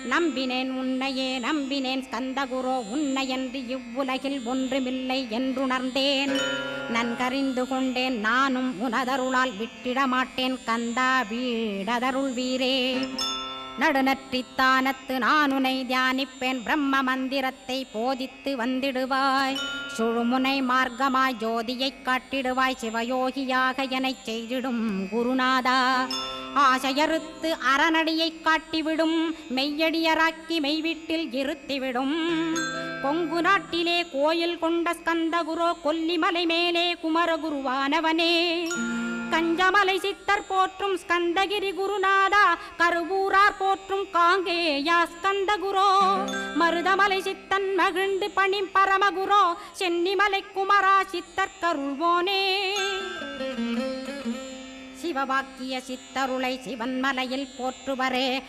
நம்பினேன் உன்னையே நம்பினேன் ஸ்கந்தகுரோ உன்னையன்றி இவ்வுலகில் ஒன்றுமில்லை என்றுணர்ந்தேன். நன்கறிந்து கொண்டேன் நானும் உனதருளால் விட்டிட மாட்டேன் கந்தா வீடதருள் வீரே. நடுநற்றித்தானத்து நானுனை தியானிப்பேன் பிரம்ம மந்திரத்தை போதித்து வந்திடுவாய். சுழுமுனை மார்க்கமாய் ஜோதியைக் காட்டிடுவாய் சிவயோகியாக எனச் செய்திடும் குருநாதா. ஆசையறுத்து அறநடியைக் காட்டிவிடும் மெய்யடியராக்கி மெய்வீட்டில் இருத்திவிடும். கொங்கு நாட்டிலே கோயில் கொண்ட ஸ்கந்தகுரோ கொல்லிமலை மேலே குமரகுருவானவனே. கஞ்சமலை சித்தர் போற்றும் ஸ்கந்தகிரி குருநாதா கருவூரார் போற்றும் காங்கேயா ஸ்கந்தகுரோ. மருதமலை சித்தன் மகிழ்ந்து பணி பரமகுரோ சென்னிமலை குமரா சித்தர் கருள்வோனே. சிவவாக்கிய சித்தருளை சிவன்மலையில் போற்றுவரே